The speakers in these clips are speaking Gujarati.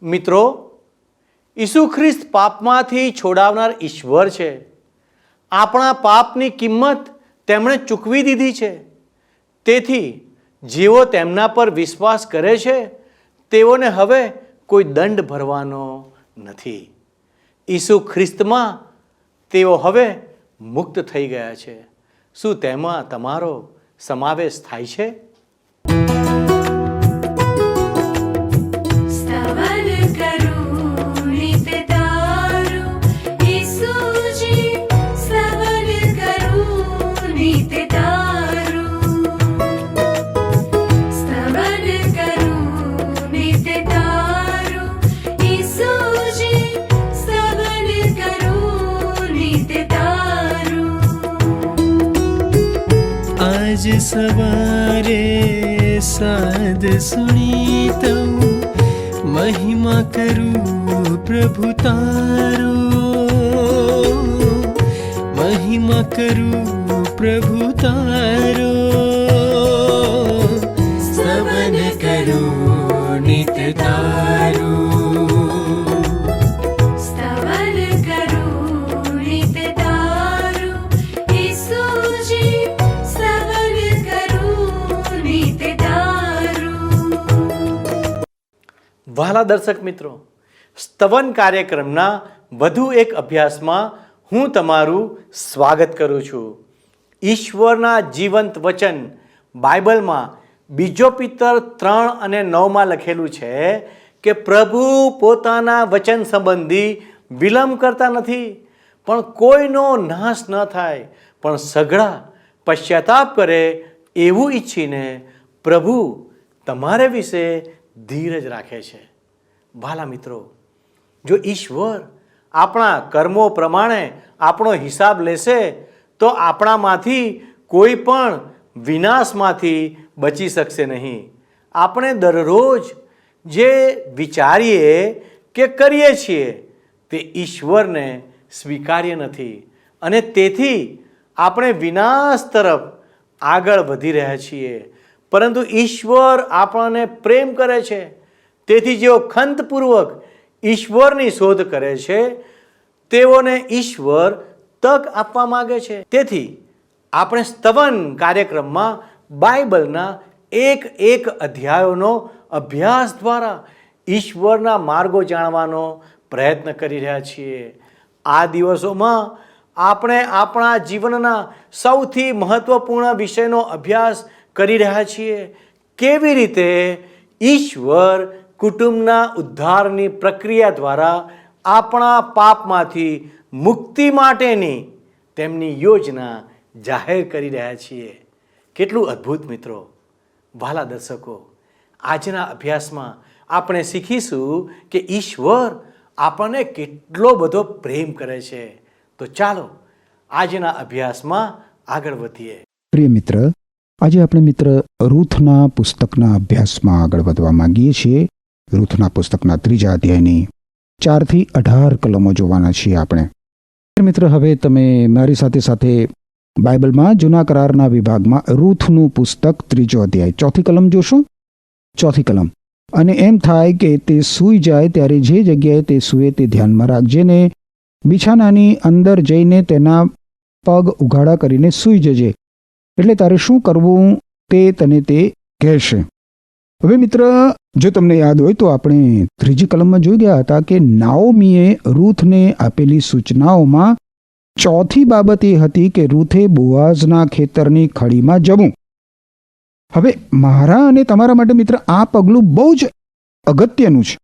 મિત્રો, ઈસુ ખ્રિસ્ત પાપમાંથી છોડાવનાર ઈશ્વર છે. આપણા પાપની કિંમત તેમણે ચૂકવી દીધી છે. તેથી જેઓ તેમના પર વિશ્વાસ કરે છે તેઓને હવે કોઈ દંડ ભરવાનો નથી. ઈસુ ખ્રિસ્તમાં તેઓ હવે મુક્ત થઈ ગયા છે. શું તેમાં તમારો સમાવેશ થાય છે? आज सवारे साद सुनी तो महिमा करूं प्रभु तारो, महिमा करूं प्रभु तारो, स्तवन करूं नित तारो. વહાલા દર્શક મિત્રો, સ્તવન કાર્યક્રમના વધુ એક અભ્યાસમાં હું તમારું સ્વાગત કરું છું. ઈશ્વરના જીવંત વચન બાઇબલમાં 2 પિતર 3:9 લખેલું છે કે પ્રભુ પોતાના વચન સંબંધી વિલંબ કરતા નથી, પણ કોઈનો નાશ ન થાય, પણ સઘળા પશ્ચાતાપ કરે એવું ઈચ્છીને પ્રભુ તમારે વિશે ધીરજ રાખે છે. ભાલા મિત્રો, જો ઈશ્વર આપણા કર્મો પ્રમાણે આપણો હિસાબ લેશે તો આપણામાંથી કોઈ પણ વિનાશમાંથી બચી શકશે નહીં. આપણે દરરોજ જે વિચારીએ કે કરીએ છીએ તે ઈશ્વરને સ્વીકાર્ય નથી અને તેથી આપણે વિનાશ તરફ આગળ વધી રહ્યા છીએ. પરંતુ ઈશ્વર આપણને પ્રેમ કરે છે, તેથી જેઓ ખંતપૂર્વક ઈશ્વરની શોધ કરે છે તેઓને ઈશ્વર તક આપવા માગે છે. તેથી આપણે સ્તવન કાર્યક્રમમાં બાઇબલના એક અધ્યાયોનો અભ્યાસ દ્વારા ઈશ્વરના માર્ગો જાણવાનો પ્રયત્ન કરી રહ્યા છીએ. આ દિવસોમાં આપણે આપણા જીવનના સૌથી મહત્વપૂર્ણ વિષયનો અભ્યાસ કરી રહ્યા છીએ. કેવી રીતે ઈશ્વર કુટુંબના ઉદ્ધારની પ્રક્રિયા દ્વારા આપણા પાપમાંથી મુક્તિ માટેની તેમની યોજના જાહેર કરી રહ્યા છીએ. કેટલું અદ્ભુત મિત્રો! વહાલા દર્શકો, આજના અભ્યાસમાં આપણે શીખીશું કે ઈશ્વર આપણને કેટલો બધો પ્રેમ કરે છે. તો ચાલો આજના અભ્યાસમાં આગળ વધીએ. પ્રિય મિત્ર, આજે આપણે મિત્ર રૂથના પુસ્તકના અભ્યાસમાં આગળ વધવા માંગીએ છીએ. રૂથના પુસ્તકના 3 અધ્યાયની 4 થી 18 કલમો જોવાના છીએ આપણે. મિત્ર, હવે તમે મારી સાથે સાથે બાઇબલમાં જૂના કરારના વિભાગમાં રૂથનું પુસ્તક 3 અધ્યાય 4 કલમ જોશો. 4 કલમ. અને એમ થાય કે તે સૂઈ જાય ત્યારે જે જગ્યાએ તે સૂએ તે ધ્યાનમાં રાખજે ને બિછાનાની અંદર જઈને તેના પગ ઉઘાડા કરીને સૂઈ જજે, એટલે તારે શું કરવું તે તને તે કહેશે. હવે મિત્ર, જો તમને યાદ હોય તો આપણે 3 કલમમાં જોઈ ગયા હતા કે નાઓમીએ રૂથને આપેલી સૂચનાઓમાં ચોથી બાબત એ હતી કે રૂથે બોઆઝના ખેતરની ખડીમાં જવું. હવે મારા અને તમારા માટે મિત્ર આ પગલું બહુ જ અગત્યનું છે.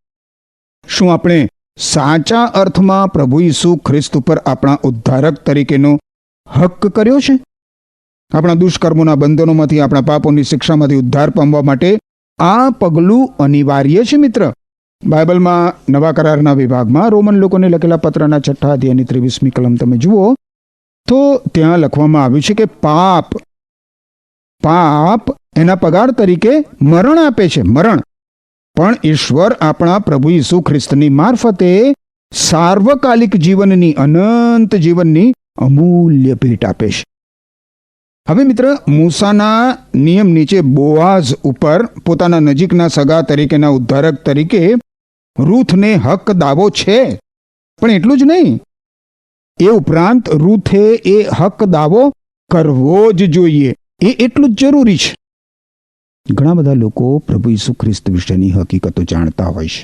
શું આપણે સાચા અર્થમાં પ્રભુ ઈસુ ખ્રિસ્ત ઉપર આપણા ઉદ્ધારક તરીકેનો હક કર્યો છે? આપણા દુષ્કર્મોના બંધનોમાંથી, આપણા પાપોની શિક્ષામાંથી ઉદ્ધાર પામવા માટે આ પગલું અનિવાર્ય છે મિત્ર. બાઇબલમાં નવા કરારના વિભાગમાં રોમન લોકોને લખેલા પત્રના 6 અધ્યાયની 23મી કલમ તમે જુઓ તો ત્યાં લખવામાં આવ્યું છે કે પાપ એના પગાર તરીકે મરણ આપે છે, મરણ. પણ ઈશ્વર આપણા પ્રભુ ઈસુ ખ્રિસ્તની મારફતે સાર્વકાલિક જીવનની, અનંત જીવનની અમૂલ્ય ભેટ આપે છે. હવે મિત્ર, મૂસાના નિયમ નીચે બોઆઝ ઉપર પોતાના નજીકના સગા તરીકેના ઉદ્ધારક તરીકે રૂથને હક દાવો છે, પણ એટલું જ નહીં, એ ઉપરાંત રૂથે એ હક દાવો કરવો જ જોઈએ. એ એટલું જ જરૂરી છે. ઘણા બધા લોકો પ્રભુ ઈસુ ખ્રિસ્ત વિશેની હકીકતો જાણતા હોય છે,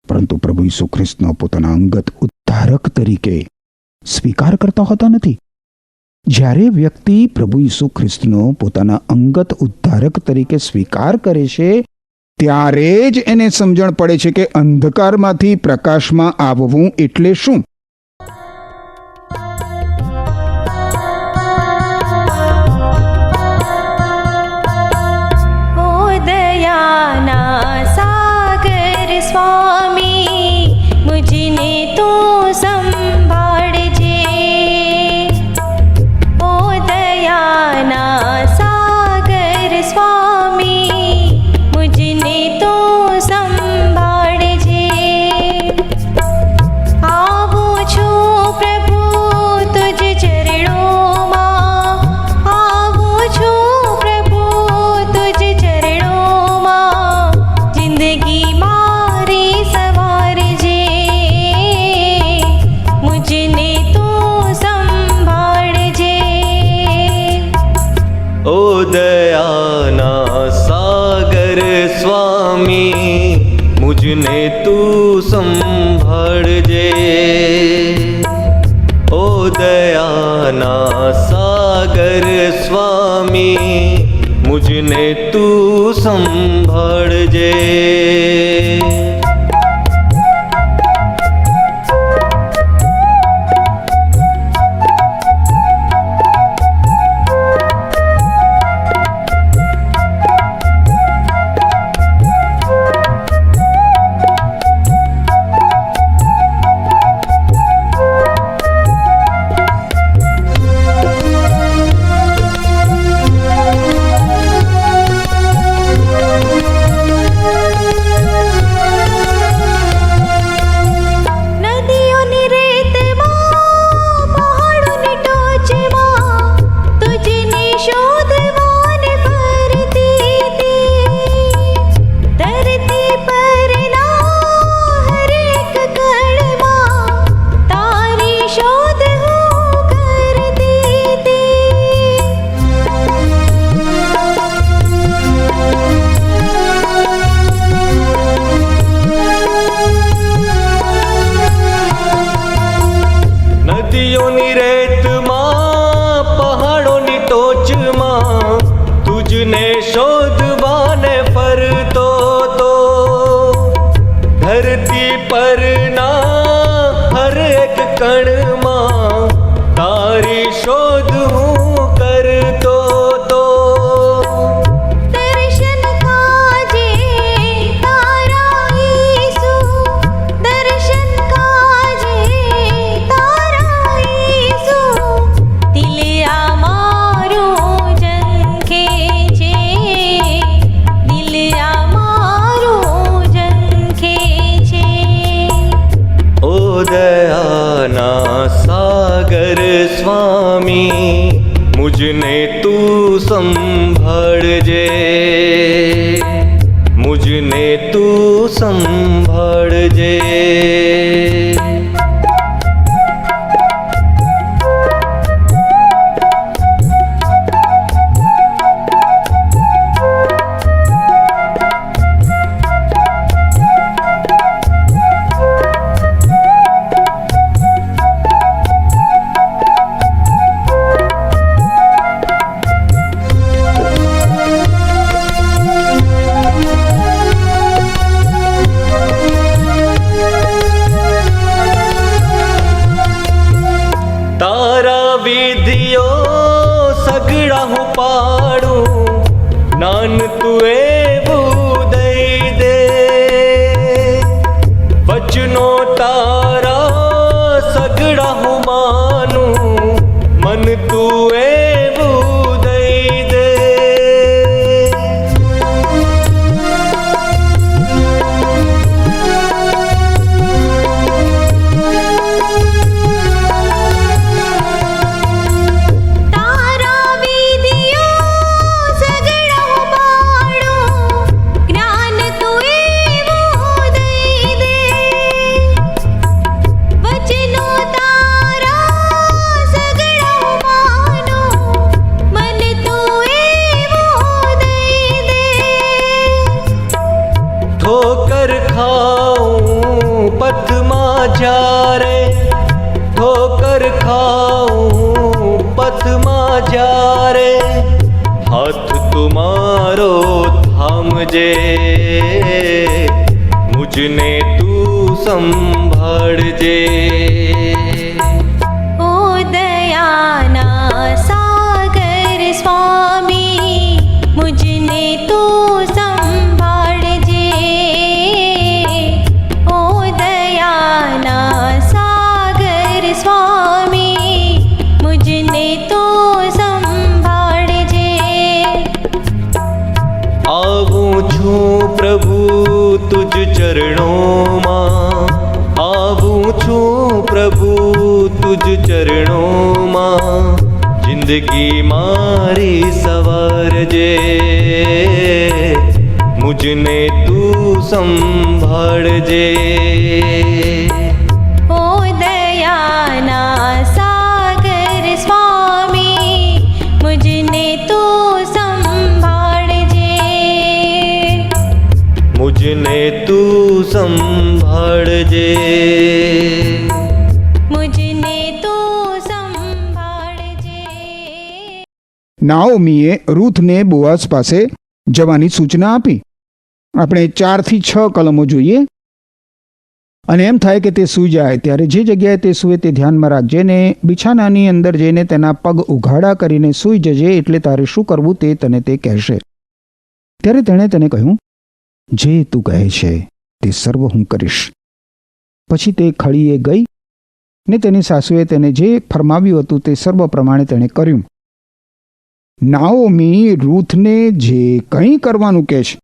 પરંતુ પ્રભુ ઈસુ ખ્રિસ્તનો પોતાના અંગત ઉદ્ધારક તરીકે સ્વીકાર કરતા હોતા નથી. જ્યારે વ્યક્તિ પ્રભુ ઈસુ ખ્રિસ્તનો પોતાના અંગત ઉદ્ધારક તરીકે સ્વીકાર કરે છે, ત્યારે જ એને સમજણ પડે છે કે અંધકારમાંથી પ્રકાશમાં આવવું એટલે શું. मुझने तू संभाळजे, ओ दयाना सागर स्वामी मुझने तू संभाळजे. નદીઓની રેતમાં પહાડોની ટોચમાં તુજને શોધવાને ફરતો તો, ધરતી પરના હર એક કણમાં તારી શોધ હું કરતો તો. દર્શન કાજે તારા ઈસુ, દર્શન કાજે તારા ઈસુ, દિલિયા મારું જંખે છે, દિલિયા મારું જંખે છે. ઓ દયાના સાગર સ્વામી મુझने तू संभाळजे, मुझने तू संभाळजे. ઠોકર ખાઉં પથમાં જ્યારે, ઠોકર ખાઉં પથમાં જ્યારે, હાથ તુમારો થામજે, મુજને તું સંભાળજે. ઓ દયાના સાગર સ્વામી, મુજને તું સંભાળજે. ઓ દયાના સાગર સ્વામી, મુજને તું સંભાળજે. આવું છું પ્રભુ તુજ ચરણોમાં, આવું છું પ્રભુ તુજ ચરણોમાં, જિંદગી મારી સવારજે, મુજને તું સંભાળજે. ઓ દયાના સાગર સ્વામી, મુજને તું સંભાળજે. મુજને તું સંભાળજે. મુજને તું સંભાળજે. નાઓમીએ રૂથને બોઆઝ પાસે જવાની સૂચના આપી. આપણે 4 થી 6 કલમો જોઈએ. અને એમ થાય કે તે સૂઈ જાય ત્યારે જે જગ્યાએ તે સૂવે તે ધ્યાનમાં રાખજે ને બિછાનાની અંદર જઈને તેના પગ ઉઘાડા કરીને સૂઈ જજે, એટલે તારે શું કરવું તે તને તે કહેશે. ત્યારે તેણે તેને કહ્યું, જે તું કહે છે તે સર્વ હું કરીશ. પછી તે ખળીએ ગઈ ને તેની સાસુએ તેને જે ફરમાવ્યું હતું તે સર્વ પ્રમાણે તેણે કર્યું. નાઓમી રૂથને જે કંઈ કરવાનું કહે છે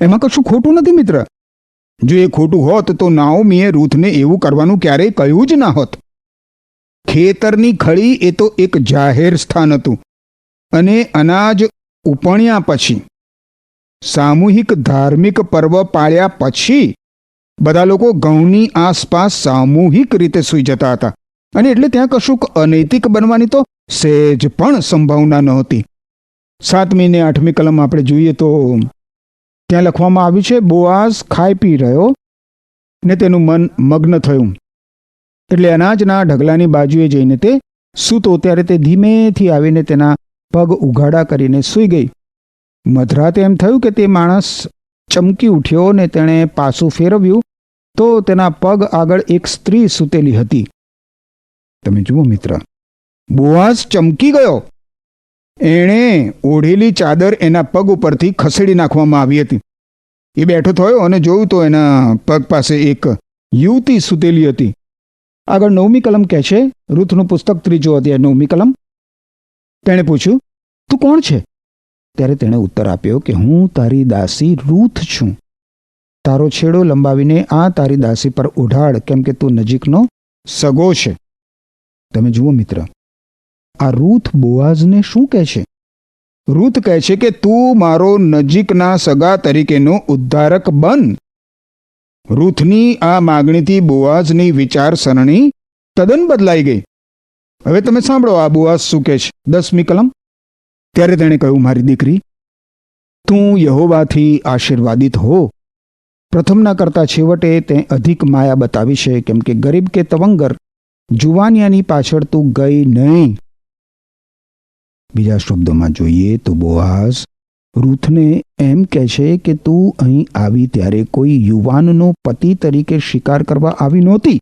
એમાં કશું ખોટું નથી મિત્ર. જો એ ખોટું હોત તો નાઓમીએ રૂથને એવું કરવાનું ક્યારેય કહ્યું જ ના હોત. ખેતરની ખળી એ તો એક જાહેર સ્થાન હતું, અને અનાજ ઉપણ્યા પછી, સામૂહિક ધાર્મિક પર્વ પાળ્યા પછી બધા લોકો ઘઉંની આસપાસ સામૂહિક રીતે સૂઈ જતા હતા, અને એટલે ત્યાં કશુંક અનૈતિક બનવાની તો સહેજ પણ સંભાવના નહોતી. 7મી ને 8મી કલમ આપણે જોઈએ તો ત્યાં લખવામાં આવ્યું છે, બોઆઝ ખાઈ પી રહ્યો ને તેનું મન મગ્ન થયું, એટલે અનાજના ઢગલાની બાજુએ જઈને તે સૂતો. ત્યારે તે ધીમેથી આવીને તેના પગ ઉઘાડા કરીને સૂઈ ગઈ. મધરાતે એમ થયું કે તે માણસ ચમકી ઉઠ્યો ને તેણે પાછું ફેરવ્યું તો તેના પગ આગળ એક સ્ત્રી સૂતેલી હતી. તમે જુઓ મિત્ર, બોઆઝ ચમકી ગયો. એણે ઓઢેલી ચાદર એના પગ ઉપરથી ખસેડી નાખવામાં આવી હતી. એ બેઠો થયો અને જોયું તો એના પગ પાસે એક યુવતી સૂતેલી હતી. આગળ 9મી કલમ કહે છે, રૂથનું પુસ્તક 3 અધ્યાય 9મી કલમ. તેણે પૂછ્યું, તું કોણ છે? ત્યારે તેણે ઉત્તર આપ્યો કે હું તારી દાસી રૂથ છું. તારો છેડો લંબાવીને આ તારી દાસી પર ઓઢાડ, કેમ કે તું નજીકનો સગો છે. તમે જુઓ મિત્ર, આ રૂથ બોઆઝને શું કહે છે? રૂથ કહે છે કે તું મારો નજીકના સગા તરીકેનો ઉદ્ધારક બન. રૂથની આ માગણીથી બોઆઝની વિચારસરણી તદ્દન બદલાઈ ગઈ. હવે તમે સાંભળો આ બોઆઝ શું કહે છે. 10મી કલમ. ત્યારે તેણે કહ્યું, મારી દીકરી, તું યહોવાથી આશીર્વાદિત હો. પ્રથમના કરતાં છેવટે તે અધિક માયા બતાવી છે, કેમ કે ગરીબ કે તવંગર જુવાનિયાની પાછળ તું ગઈ નહીં. બીજા શબ્દોમાં જોઈએ તો બોઆઝ રૂથને એમ કહે છે કે તું અહીં આવી ત્યારે કોઈ યુવાનનો પતિ તરીકે શિકાર કરવા આવી નહોતી.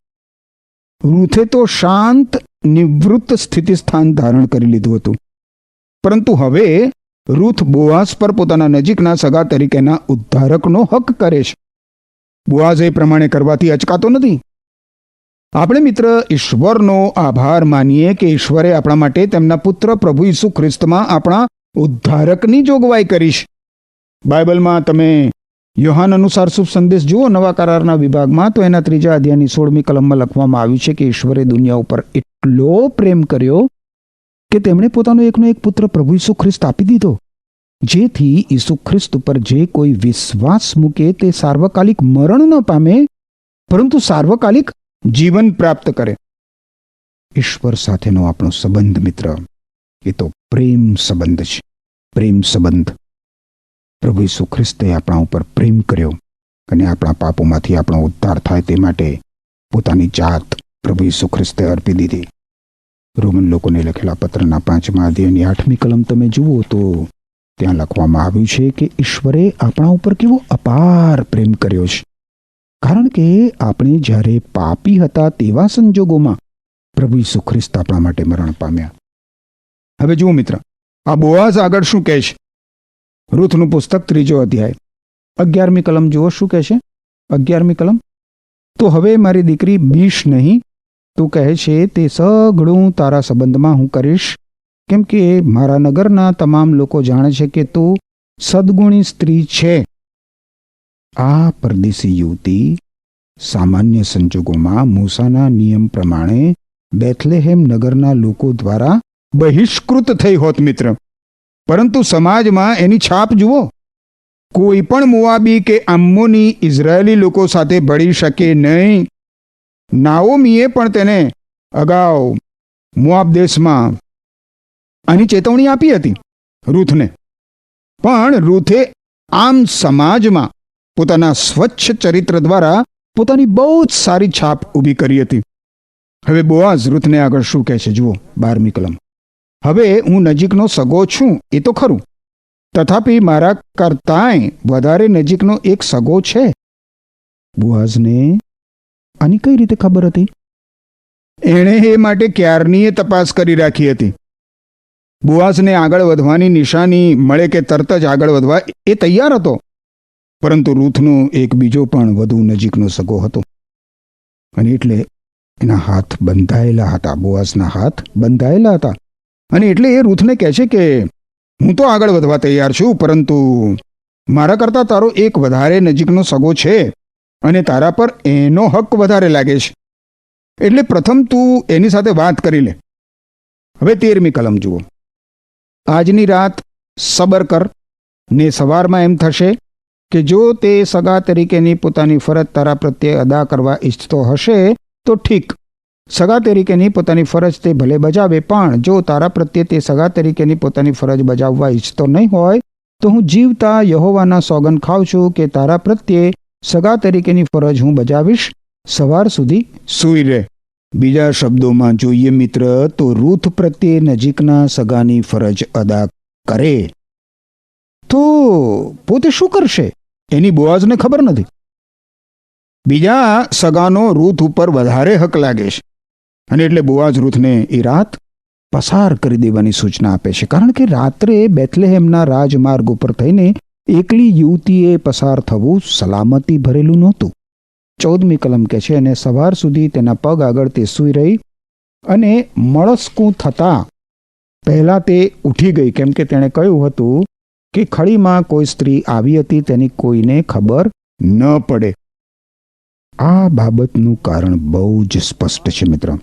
રૂથે તો શાંત નિવૃત્ત સ્થિતિ સ્થાન ધારણ કરી લીધું હતું, પરંતુ હવે રૂથ બોઆઝ પર પોતાના નજીકના સગા તરીકેના ઉદ્ધારકનો હક કરે છે. બોઆઝ એ પ્રમાણે કરવાથી અચકાતો નથી. આપણે મિત્ર ઈશ્વરનો આભાર માનીએ કે ઈશ્વરે આપણા માટે તેમના પુત્ર પ્રભુ ઈસુ ખ્રિસ્તમાં આપણા ઉદ્ધારકની જોગવાઈ કરી છે. બાઇબલમાં તમે યોહાન અનુસાર શુભ સંદેશ જુઓ નવા કરારના વિભાગમાં, તો એના 3 અધ્યાયની 16મી કલમમાં લખવામાં આવ્યું છે કે ઈશ્વરે દુનિયા ઉપર એટલો પ્રેમ કર્યો કે તેમણે પોતાનો એકનો એક પુત્ર પ્રભુ ઈસુ ખ્રિસ્ત આપી દીધો, જેથી ઈસુ ખ્રિસ્ત ઉપર જે કોઈ વિશ્વાસ મૂકે તે સાર્વકાલિક મરણ ન પામે, પરંતુ સાર્વકાલિક જીવન પ્રાપ્ત કરે. ઈશ્વર સાથેનો આપણો સંબંધ મિત્ર એ તો પ્રેમ સંબંધ છે. પ્રેમ સંબંધ. પ્રભુ ઈસુ ખ્રિસ્તે આપણા ઉપર પ્રેમ કર્યો અને આપણા પાપોમાંથી આપણો ઉદ્ધાર થાય તે માટે પોતાની જાત પ્રભુ ઈસુ ખ્રિસ્તે અર્પી દીધી. રોમન લોકોને લખેલા પત્રના 5મા અધ્યાયની 8મી કલમ તમે જુઓ તો ત્યાં લખવામાં આવ્યું છે કે ઈશ્વરે આપણા ઉપર કેવો અપાર પ્રેમ કર્યો છે, કારણ કે આપણે જ્યારે પાપી હતા તેવા સંજોગોમાં પ્રભુ ઈસુ ખ્રિસ્ત આપણા માટે મરણ પામ્યા. હવે જુઓ મિત્ર, આ બોઆઝ આગળ શું કહે છે? રૂથનું પુસ્તક 3જો અધ્યાય 11મી કલમ જુઓ શું કહે છે. 11મી કલમ, તો હવે મારી દીકરી બીશ નહીં, તું કહે છે તે સઘળું તારા સંબંધમાં હું કરીશ, કેમ કે મારા નગરના તમામ લોકો જાણે છે કે તું સદગુણી સ્ત્રી છે. આ પરદેશી યુવતી સામાન્ય સંજોગોમાં મૂસાના નિયમ પ્રમાણે બેથલેહેમ નગરના લોકો દ્વારા બહિષ્કૃત થઈ હોત મિત્ર, પરંતુ સમાજમાં એની છાપ જુઓ. કોઈ પણ મોઆબી કે અમ્મોની ઇઝરાયેલી લોકો સાથે ભળી શકે નહીં. નાઓમીએ પણ તેને અગાઉ મોઆબ દેશમાં આની ચેતવણી આપી હતી રૂથને, પણ રૂથે આમ સમાજમાં પોતાના સ્વચ્છ ચરિત્ર દ્વારા પોતાની બહુ જ સારી છાપ ઊભી કરી હતી. હવે બોઆઝ રૂથને આગળ શું કહે છે જુઓ 12મી કલમ. હવે હું નજીકનો સગો છું એ તો ખરું, તથાપિ મારા કરતાંય વધારે નજીકનો એક સગો છે. બોઆઝને આની કઈ રીતે ખબર હતી? એણે એ માટે ક્યારની તપાસ કરી રાખી હતી. બોઆઝને આગળ વધવાની નિશાની મળે કે તરત જ આગળ વધવા એ તૈયાર હતો, પરંતુ રૂથનો એક બીજો પણ વધુ નજીકનો સગો હતો, અને એટલે એના હાથ બંધાયેલા હતા. બોઆઝના હાથ બંધાયેલા હતા, અને એટલે એ રૂથને કહે છે કે હું તો આગળ વધવા તૈયાર છું, પરંતુ મારા કરતાં તારો એક વધારે નજીકનો સગો છે અને તારા પર એનો હક વધારે લાગે છે, એટલે પ્રથમ તું એની સાથે વાત કરી લે. હવે 13મી કલમ જુઓ. આજની રાત સબર કર, ને સવારમાં એમ થશે કે જો તે સગા તરીકેની પોતાની ફરજ તારા પ્રત્યે અદા કરવા ઈચ્છતો હશે તો ઠીક, સગા તરીકેની પોતાની ફરજ તે ભલે બજાવે, પણ જો તારા પ્રત્યે તે સગા તરીકેની પોતાની ફરજ બજાવવા ઈચ્છતો નહીં હોય તો હું જીવતા યહોવાના સોગંદ ખાઉં છું કે તારા પ્રત્યે સગા તરીકેની ફરજ હું બજાવીશ, સવાર સુધી સૂઈ રહે. બીજા શબ્દોમાં જોઈએ મિત્ર તો રૂથ પ્રત્યે નજીકના સગાની ફરજ અદા કરે તો પોતે શું કરશે એની બોઆઝને ખબર નથી. બીજા સગાનો રૂથ ઉપર વધારે હક લાગે છે, અને એટલે બોઆઝ રૂથને એ રાત પસાર કરી દેવાની સૂચના આપે છે, કારણ કે રાત્રે બેથલેહેમના રાજમાર્ગ ઉપર થઈને એકલી યુવતીએ પસાર થવું સલામતી ભરેલું નહોતું. 14મી કલમ કહે છે, અને સવાર સુધી તેના પગ આગળ તે સૂઈ રહી, અને મળસ્કું થતાં પહેલાં તે ઉઠી ગઈ, કેમ કે તેણે કહ્યું હતું કે ખળીમાં કોઈ સ્ત્રી આવી હતી, તેની કોઈને ખબર ન પડે. આ બાબતનું કારણ બહુ જ સ્પષ્ટ છે મિત્ર.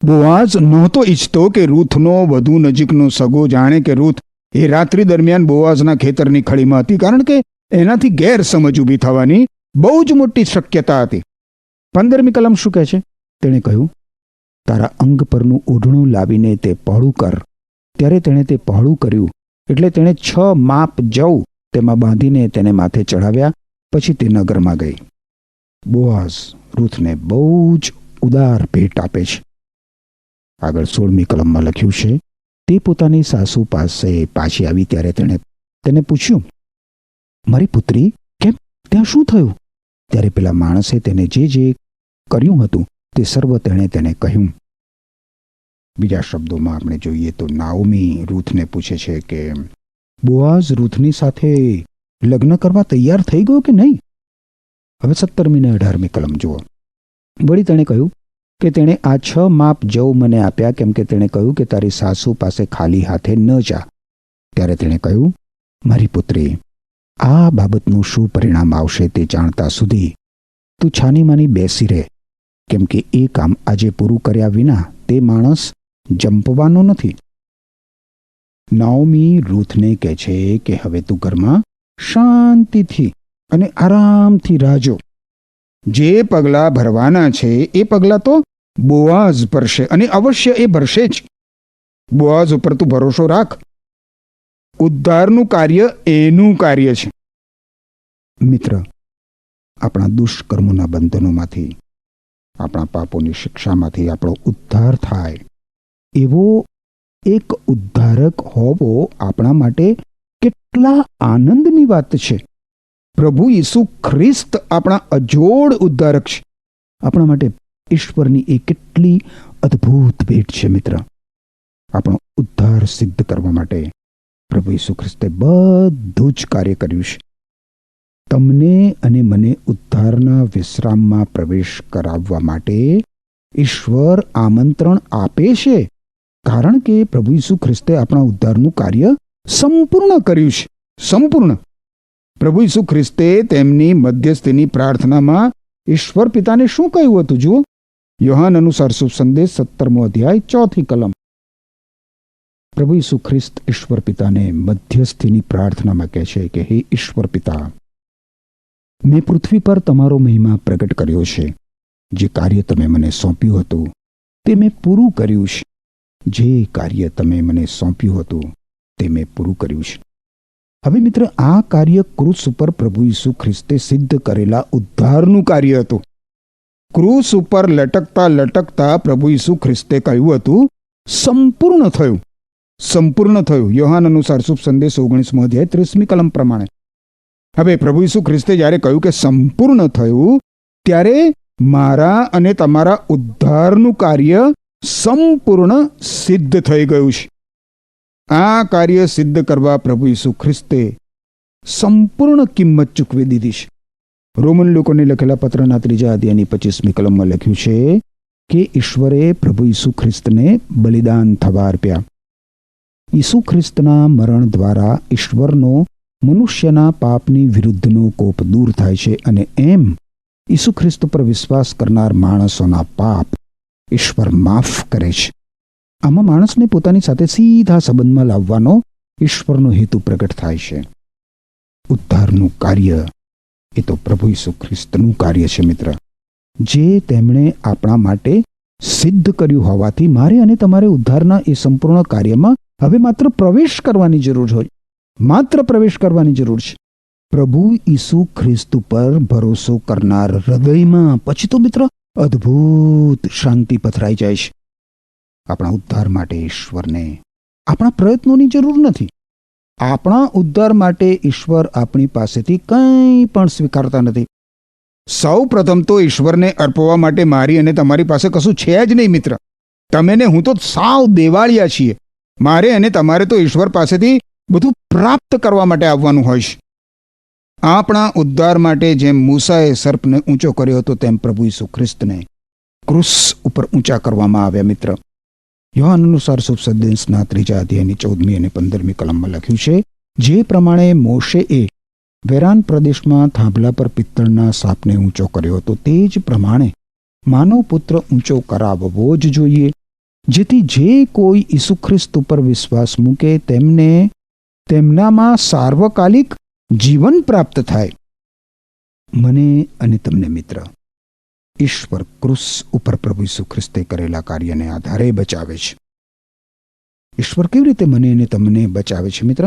બોઆઝ નહોતો ઈચ્છતો કે રૂથનો વધુ નજીકનો સગો જાણે કે રૂથ એ રાત્રિ દરમિયાન બોઆઝના ખેતરની ખળીમાં હતી, કારણ કે એનાથી ગેરસમજ ઊભી થવાની બહુ જ મોટી શક્યતા હતી. 15મી કલમ શું કહે છે? તેણે કહ્યું, તારા અંગ પરનું ઓઢણું લાવીને તે પહોળું કર. ત્યારે તેણે તે પહોળું કર્યું, એટલે તેણે 6 માપ જવ તેમાં બાંધીને તેને માથે ચઢાવ્યા, પછી તે નગરમાં ગઈ. બોઆઝ રૂથને બહુ જ ઉદાર ભેટ આપે છે. આગળ 16મી કલમમાં લખ્યું છે, તે પોતાની સાસુ પાસે પાછી આવી ત્યારે તેને પૂછ્યું, મારી પુત્રી, કેમ, ત્યાં શું થયું? ત્યારે પેલા માણસે તેને જે કર્યું હતું તે સર્વ તેને કહ્યું. બીજા શબ્દોમાં આપણે જોઈએ તો નાઓમી રૂથને પૂછે છે કે બોઆઝ રૂથની સાથે લગ્ન કરવા તૈયાર થઈ ગયો કે નહીં? હવે 17મી ને 18મી કલમ જુઓ. વળી તેણે કહ્યું કે તેણે આ 6 માપ જવ મને આપ્યા, કેમ કે તેણે કહ્યું કે તારી સાસુ પાસે ખાલી હાથે ન જા. ત્યારે તેણે કહ્યું, મારી પુત્રી, આ બાબતનું શું પરિણામ આવશે તે જાણતા સુધી તું છાનીમાની બેસી રહે, કેમ કે એ કામ આજે પૂરું કર્યા વિના તે માણસ જંપવાનો નથી. નાઓમી રૂથને કહે છે કે હવે તું ઘરમાં શાંતિથી અને આરામથી રાજો. જે પગલાં ભરવાના છે એ પગલાં તો બોઆઝ ભરશે, અને અવશ્ય એ ભરશે જ. બોઆઝ ઉપર તું ભરોસો રાખ. ઉદ્ધારનું કાર્ય એનું કાર્ય છે. મિત્ર, આપણા દુષ્કર્મોના બંધનોમાંથી, આપણા પાપોની શિક્ષામાંથી આપણો ઉદ્ધાર થાય, એવો એક ઉદ્ધારક હોવો આપણા માટે કેટલા આનંદની વાત છે. પ્રભુ ઈસુ ખ્રિસ્ત આપણા અજોડ ઉદ્ધારક છે. આપણા માટે ઈશ્વરની એ કેટલી અદ્ભુત ભેટ છે મિત્ર. આપણો ઉદ્ધાર સિદ્ધ કરવા માટે પ્રભુ ઈસુ ખ્રિસ્તે બધું જ કાર્ય કર્યું છે. તમને અને મને ઉદ્ધારના વિશ્રામમાં પ્રવેશ કરાવવા માટે ઈશ્વર આમંત્રણ આપે છે, કારણ કે પ્રભુ ઈસુ ખ્રિસ્તે આપણા ઉદ્ધારનું કાર્ય સંપૂર્ણ કર્યું છે. સંપૂર્ણ. પ્રભુ ઈસુ ખ્રિસ્તે તેમની મધ્યસ્થીની પ્રાર્થનામાં ઈશ્વર પિતાને શું કહ્યું હતું? જુઓ, યોહાન અનુસાર શુભ સંદેશ 17મો અધ્યાય 4થી કલમ. પ્રભુ ઈસુ ખ્રિસ્ત ઈશ્વર પિતાને મધ્યસ્થીની પ્રાર્થનામાં કહે છે કે હે ઈશ્વર પિતા, મેં પૃથ્વી પર તમારો મહિમા પ્રગટ કર્યો છે. જે કાર્ય તમે મને સોંપ્યું હતું તે મેં પૂરું કર્યું છે. જે કાર્ય તમે મને સોંપ્યું હતું તે મેં પૂરું કર્યું છે. હવે મિત્ર, આ કાર્ય ક્રૂસ ઉપર પ્રભુ ઈસુ ખ્રિસ્તે સિદ્ધ કરેલા ઉદ્ધારનું કાર્ય હતું. ક્રૂસ ઉપર લટકતા લટકતા પ્રભુ ઈસુ ખ્રિસ્તે કહ્યું હતું, સંપૂર્ણ થયું. સંપૂર્ણ થયું. યોહાન અનુસાર શુભ સંદેશ 19મો અધ્યાય 30મી કલમ પ્રમાણે. હવે પ્રભુ ઈસુ ખ્રિસ્તે જ્યારે કહ્યું કે સંપૂર્ણ થયું, ત્યારે મારા અને તમારા ઉદ્ધારનું કાર્ય સંપૂર્ણ સિદ્ધ થઈ ગયું છે. આ કાર્ય સિદ્ધ કરવા પ્રભુ ઈસુ ખ્રિસ્તે સંપૂર્ણ કિંમત ચૂકવી દીધી છે. રોમન લોકોને લખેલા પત્રના 3 અધ્યાયની 25મી કલમમાં લખ્યું છે કે ઈશ્વરે પ્રભુ ઈસુ ખ્રિસ્તને બલિદાન થવા આપ્યા. ઈસુ ખ્રિસ્તના મરણ દ્વારા ઈશ્વરનો મનુષ્યના પાપની વિરુદ્ધનો કોપ દૂર થાય છે, અને એમ ઈસુ ખ્રિસ્ત પર વિશ્વાસ કરનાર માણસોના પાપ ઈશ્વર માફ કરે છે. આમાં માણસને પોતાની સાથે સીધા સંબંધમાં લાવવાનો ઈશ્વરનો હેતુ પ્રગટ થાય છે. ઉદ્ધારનું કાર્ય એ તો પ્રભુ ઈસુ ખ્રિસ્તનું કાર્ય છે મિત્ર, જે તેમણે આપણા માટે સિદ્ધ કર્યું હોવાથી મારે અને તમારે ઉદ્ધારના એ સંપૂર્ણ કાર્યમાં હવે માત્ર પ્રવેશ કરવાની જરૂર હોય. માત્ર પ્રવેશ કરવાની જરૂર છે. પ્રભુ ઈસુ ખ્રિસ્ત પર ભરોસો કરનાર હૃદયમાં પછી તો મિત્ર અદ્ભુત શાંતિ પથરાઈ જાય છે. આપણા ઉદ્ધાર માટે ઈશ્વરને આપણા પ્રયત્નોની જરૂર નથી. આપણા ઉદ્ધાર માટે ઈશ્વર આપણી પાસેથી કંઈ પણ સ્વીકારતા નથી. સૌ પ્રથમ તો ઈશ્વરને અર્પવા માટે મારી અને તમારી પાસે કશું છે જ નહીં મિત્ર. તમે ને હું તો સાવ દેવાળિયા છીએ. મારે અને તમારે તો ઈશ્વર પાસેથી બધું પ્રાપ્ત કરવા માટે આવવાનું હોય છે. આપણા ઉદ્ધાર માટે જેમ મૂસાએ સર્પને ઊંચો કર્યો હતો, તેમ પ્રભુ ઈસુ ખ્રિસ્તને ક્રૂસ ઉપર ઊંચા કરવામાં આવ્યા મિત્ર. યોહાન અનુસાર શુભ સંદેશના 3 અધ્યાયની 14મી અને 15મી કલમમાં લખ્યું છે, જે પ્રમાણે મોશેએ વેરાન પ્રદેશમાં થાંભલા પર પિત્તળના સાપને ઊંચો કર્યો હતો, તે જ પ્રમાણે માનવ પુત્ર ઊંચો કરાવવો જ જોઈએ, જેથી જે કોઈ ઈસુ ખ્રિસ્ત ઉપર વિશ્વાસ મૂકે તેમને તેમનામાં સાર્વકાલિક જીવન પ્રાપ્ત થાય. મને અને તમને મિત્ર ઈશ્વર ક્રૂસ ઉપર પ્રભુ ઈસુ ખ્રિસ્તે કરેલા કાર્યને આધારે બચાવે છે. ઈશ્વર કેવી રીતે મને અને તમને બચાવે છે મિત્ર?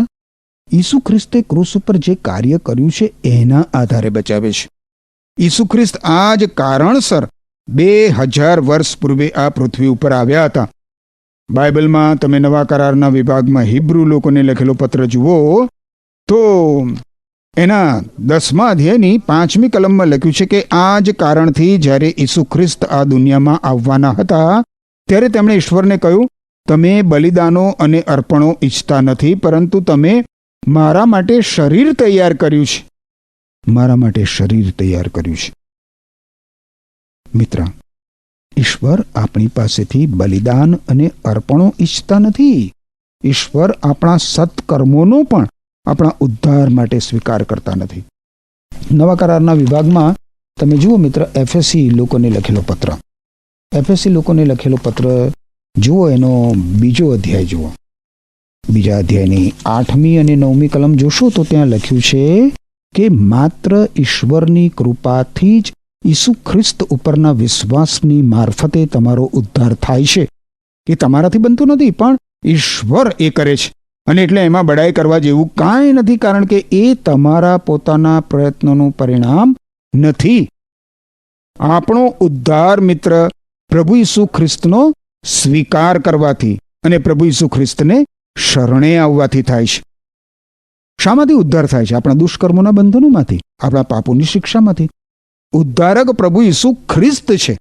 ઈસુ ખ્રિસ્તે ક્રૂસ ઉપર જે કાર્ય કર્યું છે એના આધારે બચાવે છે. ઈસુ ખ્રિસ્ત આ જ કારણસર 2000 વર્ષ પૂર્વે આ પૃથ્વી ઉપર આવ્યા હતા. બાઇબલમાં તમે નવા કરારના વિભાગમાં હિબ્રુ લોકોને લખેલો પત્ર જુઓ તો એના 10મા અધ્યાયની 5મી કલમમાં લખ્યું છે કે આ જ કારણથી જ્યારે ઈસુ ખ્રિસ્ત આ દુનિયામાં આવવાના હતા, ત્યારે તેમણે ઈશ્વરને કહ્યું, તમે બલિદાનો અને અર્પણો ઈચ્છતા નથી, પરંતુ તમે મારા માટે શરીર તૈયાર કર્યું છે. મારા માટે શરીર તૈયાર કર્યું છે. મિત્ર, ઈશ્વર આપણી પાસેથી બલિદાન અને અર્પણો ઈચ્છતા નથી. ઈશ્વર આપણા સત્કર્મોનો પણ આપણા ઉદ્ધાર માટે સ્વીકાર કરતા નથી. નવા કરારના વિભાગમાં તમે જુઓ મિત્ર, એફએસી લોકોને લખેલો પત્ર. એફએસી લોકોને લખેલો પત્ર જુઓ, એનો 2 અધ્યાય જુઓ. 2 અધ્યાયની 8મી અને 9મી કલમ જોશો તો ત્યાં લખ્યું છે કે માત્ર ઈશ્વરની કૃપાથી જ ઈસુ ખ્રિસ્ત ઉપરના વિશ્વાસની મારફતે તમારો ઉદ્ધાર થાય છે. એ તમારાથી બનતું નથી, પણ ઈશ્વર એ કરે છે. અને એટલે એમાં બડાઈ કરવા જેવું કાંઈ નથી, કારણ કે એ તમારા પોતાના પ્રયત્નોનું પરિણામ નથી. આપણો ઉદ્ધાર મિત્ર પ્રભુ ઈસુ ખ્રિસ્તનો સ્વીકાર કરવાથી અને પ્રભુ ઈસુ ખ્રિસ્તને શરણે આવવાથી થાય છે. શામાંથી ઉદ્ધાર થાય છે? આપણા દુષ્કર્મોના બંધનોમાંથી, આપણા પાપોની શિક્ષામાંથી. ઉદ્ધારક પ્રભુ ઈસુ ખ્રિસ્ત છે.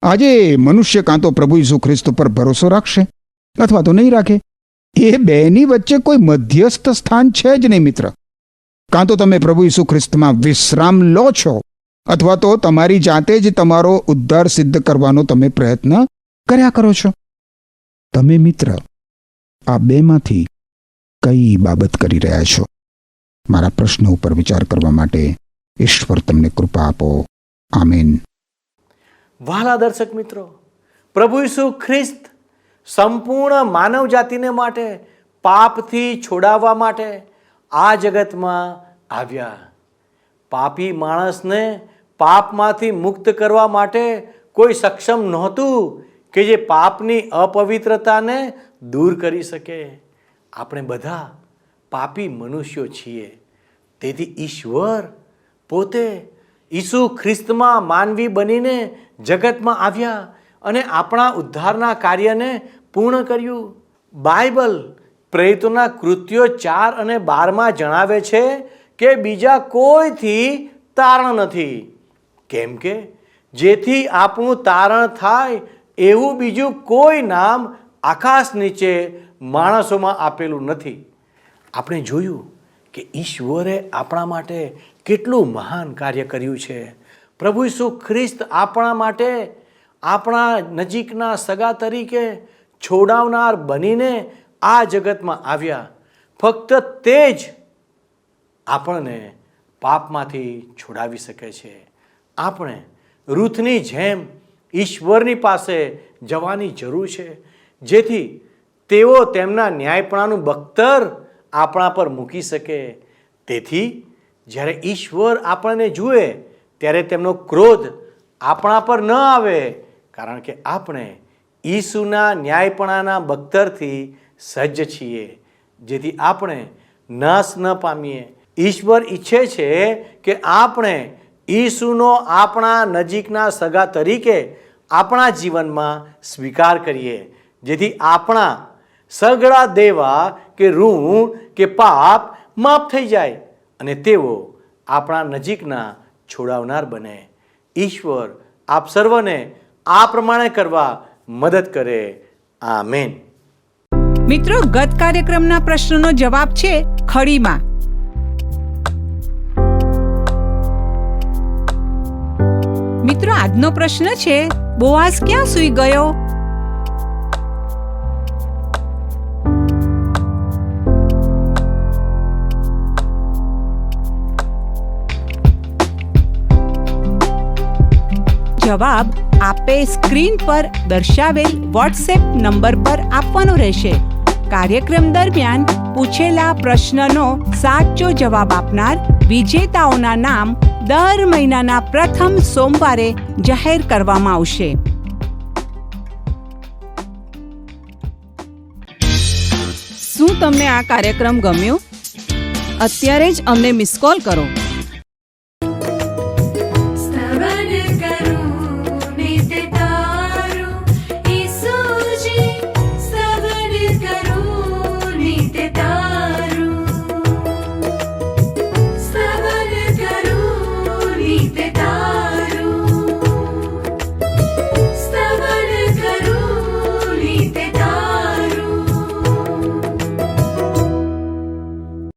આજે મનુષ્ય કાં તો પ્રભુ ઈસુ ખ્રિસ્ત પર ભરોસો રાખશે અથવા તો નહીં રાખે. એ બેની વચ્ચે કોઈ મધ્યસ્થ સ્થાન છે જ નહીં મિત્ર. કાં તો તમે પ્રભુ ઈસુ ખ્રિસ્તમાં વિશ્રામ લો છો અથવા તો તમારી જાતે જ તમારો ઉદ્ધાર સિદ્ધ કરવાનો તમે પ્રયત્ન કર્યા કરો છો. તમે મિત્ર આ બેમાંથી કઈ બાબત કરી રહ્યા છો? મારા પ્રશ્ન ઉપર વિચાર કરવા માટે ઈશ્વર તમને કૃપા આપો. આમીન. વહાલા દર્શક મિત્રો, પ્રભુ ઈસુ ખ્રિસ્ત સંપૂર્ણ માનવ જાતિને માટે પાપથી છોડાવવા માટે આ જગતમાં આવ્યા. પાપી માણસને પાપમાંથી મુક્ત કરવા માટે કોઈ સક્ષમ નહોતું કે જે પાપની અપવિત્રતાને દૂર કરી શકે. આપણે બધા પાપી મનુષ્યો છીએ. તેથી ઈશ્વર પોતે ઈસુ ખ્રિસ્તમાં માનવી બનીને જગતમાં આવ્યા અને આપણા ઉદ્ધારના કાર્યને પૂર્ણ કર્યું. બાઇબલ પ્રેરિતોના કૃત્યો 4 અને 12 જણાવે છે કે બીજા કોઈથી તારણ નથી, કેમ કે જેથી આપણું તારણ થાય એવું બીજું કોઈ નામ આકાશ નીચે માણસોમાં આપેલું નથી. આપણે જોયું કે ઈશ્વરે આપણા માટે કેટલું મહાન કાર્ય કર્યું છે. પ્રભુ ઈસુ ખ્રિસ્ત આપણા માટે આપણા નજીકના સગા તરીકે છોડાવનાર બનીને આ જગતમાં આવ્યા. ફક્ત તે જ આપણને પાપમાંથી છોડાવી શકે છે. આપણે રૂથની જેમ ઈશ્વરની પાસે જવાની જરૂર છે, જેથી તેઓ તેમના ન્યાયપણાનું બખ્તર આપણા પર મૂકી શકે. તેથી જ્યારે ઈશ્વર આપણને જુએ ત્યારે તેમનો ક્રોધ આપણા પર ન આવે, કારણ કે આપણે ઈસુના ન્યાયપણાના બખ્તરથી સજ્જ છીએ, જેથી આપણે નાશ ન પામીએ. ઈશ્વર ઈચ્છે છે કે આપણે ઈસુનો આપણા નજીકના સગા તરીકે આપણા જીવનમાં સ્વીકાર કરીએ, જેથી આપણા સઘળા દેવા કે ઋણ કે પાપ માફ થઈ જાય અને તેઓ આપણા નજીકના છોડાવનાર બને. ઈશ્વર આપ સર્વને આ પ્રમાણે કરવા મદદ કરે. આમેન. મિત્રો, ગત કાર્યક્રમના પ્રશ્નનો જવાબ છે ખડીમાં. મિત્રો, આજનો પ્રશ્ન છે, બોઆઝ ક્યાં સૂઈ ગયો? જવાબ આપે સ્ક્રીન પર દર્શાવેલ વોટ્સએપ નંબર પર આપવાનો રહેશે. કાર્યક્રમ દરમિયાન પૂછેલા પ્રશ્નનો સાચો જવાબ આપનાર વિજેતાઓના નામ દર મહિનાના પ્રથમ સોમવારે જાહેર કરવામાં આવશે. શું તમને આ કાર્યક્રમ ગમ્યો? અત્યારે જ અમને મિસ કોલ કરો.